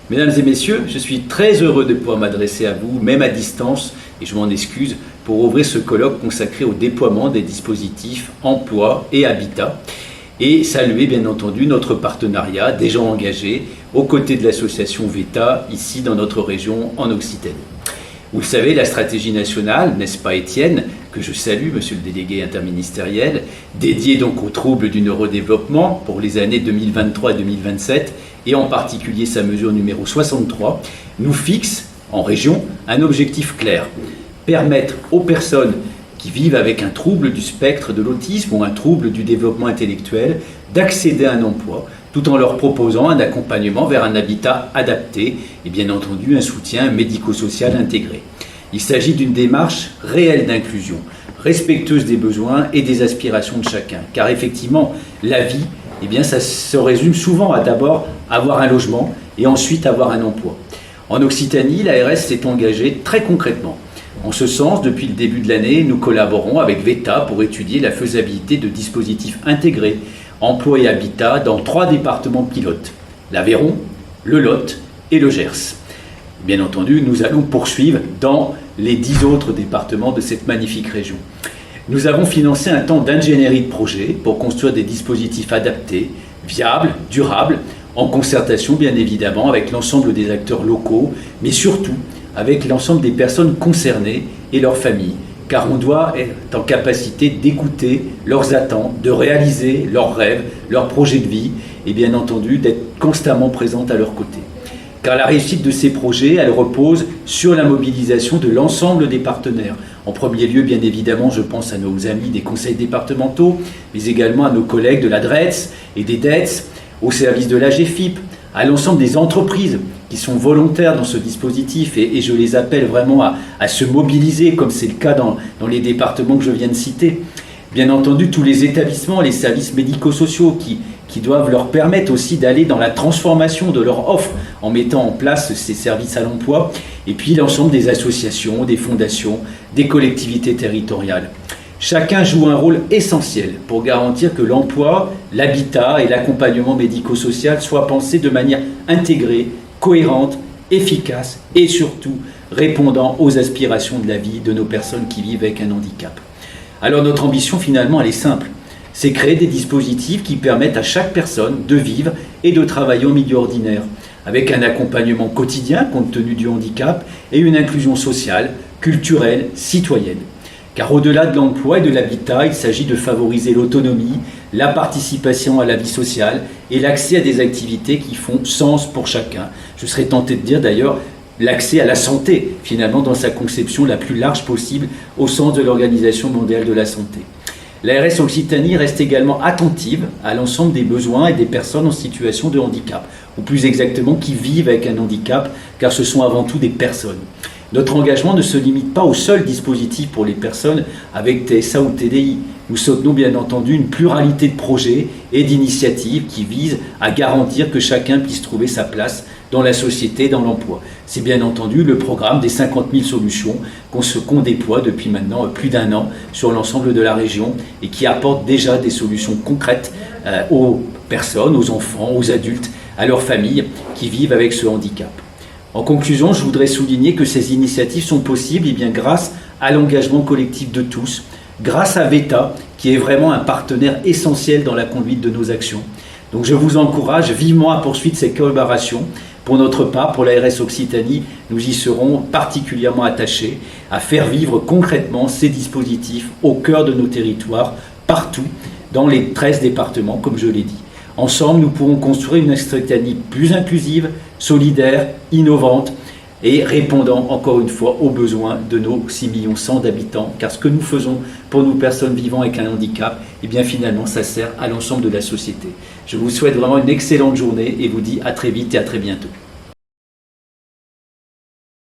Mesdames et messieurs, je suis très heureux de pouvoir m'adresser à vous, même à distance, et je m'en excuse, pour ouvrir ce colloque consacré au déploiement des dispositifs emploi et habitat, et saluer bien entendu notre partenariat déjà engagé aux côtés de l'association VETA, ici dans notre région en Occitanie. Vous le savez, la stratégie nationale, n'est-ce pas Étienne, que je salue, monsieur le délégué interministériel, dédiée donc aux troubles du neurodéveloppement pour les années 2023 et 2027, et en particulier sa mesure numéro 63, nous fixe en région un objectif clair: permettre aux personnes qui vivent avec un trouble du spectre de l'autisme ou un trouble du développement intellectuel d'accéder à un emploi, tout en leur proposant un accompagnement vers un habitat adapté et bien entendu un soutien médico-social intégré. Il s'agit d'une démarche réelle d'inclusion, respectueuse des besoins et des aspirations de chacun. Car effectivement, la vie, ça se résume souvent à d'abord avoir un logement et ensuite avoir un emploi. En Occitanie, l'ARS s'est engagée très concrètement. En ce sens, depuis le début de l'année, nous collaborons avec VETA pour étudier la faisabilité de dispositifs intégrés emploi et habitat dans 3 départements pilotes: l'Aveyron, le Lot et le Gers. Bien entendu, nous allons poursuivre dans les 10 autres départements de cette magnifique région. Nous avons financé un temps d'ingénierie de projet pour construire des dispositifs adaptés, viables, durables, en concertation bien évidemment avec l'ensemble des acteurs locaux, mais surtout avec l'ensemble des personnes concernées et leurs familles, car on doit être en capacité d'écouter leurs attentes, de réaliser leurs rêves, leurs projets de vie, et bien entendu d'être constamment présente à leur côté. Car la réussite de ces projets, elle repose sur la mobilisation de l'ensemble des partenaires. En premier lieu, bien évidemment, je pense à nos amis des conseils départementaux, mais également à nos collègues de la DRETS et des DETS, au service de l'AGFIP, à l'ensemble des entreprises qui sont volontaires dans ce dispositif, et je les appelle vraiment à se mobiliser, comme c'est le cas dans les départements que je viens de citer. Bien entendu, tous les établissements, les services médico-sociaux qui doivent leur permettre aussi d'aller dans la transformation de leur offre en mettant en place ces services à l'emploi, et puis l'ensemble des associations, des fondations, des collectivités territoriales. Chacun joue un rôle essentiel pour garantir que l'emploi, l'habitat et l'accompagnement médico-social soient pensés de manière intégrée, cohérente, efficace et surtout répondant aux aspirations de la vie de nos personnes qui vivent avec un handicap. Alors notre ambition finalement elle est simple, c'est créer des dispositifs qui permettent à chaque personne de vivre et de travailler en milieu ordinaire, avec un accompagnement quotidien compte tenu du handicap et une inclusion sociale, culturelle, citoyenne. Car au-delà de l'emploi et de l'habitat, il s'agit de favoriser l'autonomie, la participation à la vie sociale et l'accès à des activités qui font sens pour chacun. Je serais tenté de dire d'ailleurs l'accès à la santé, finalement dans sa conception la plus large possible au sens de l'Organisation mondiale de la santé. L'ARS Occitanie reste également attentive à l'ensemble des besoins et des personnes en situation de handicap, ou plus exactement qui vivent avec un handicap, car ce sont avant tout des personnes. Notre engagement ne se limite pas au seul dispositif pour les personnes avec TSA ou TDI. Nous soutenons bien entendu une pluralité de projets et d'initiatives qui visent à garantir que chacun puisse trouver sa place dans la société, dans l'emploi. C'est bien entendu le programme des 50 000 solutions qu'on déploie depuis maintenant plus d'1 an sur l'ensemble de la région et qui apporte déjà des solutions concrètes aux personnes, aux enfants, aux adultes, à leurs familles qui vivent avec ce handicap. En conclusion, je voudrais souligner que ces initiatives sont possibles grâce à l'engagement collectif de tous, grâce à VETA, qui est vraiment un partenaire essentiel dans la conduite de nos actions. Donc je vous encourage vivement à poursuivre ces collaborations. Pour notre part, pour l'ARS Occitanie, nous y serons particulièrement attachés à faire vivre concrètement ces dispositifs au cœur de nos territoires, partout, dans les 13 départements, comme je l'ai dit. Ensemble, nous pourrons construire une Occitanie plus inclusive, solidaire, innovante et répondant encore une fois aux besoins de nos 6,1 millions d'habitants. Car ce que nous faisons pour nos personnes vivant avec un handicap, finalement, ça sert à l'ensemble de la société. Je vous souhaite vraiment une excellente journée et vous dis à très vite et à très bientôt.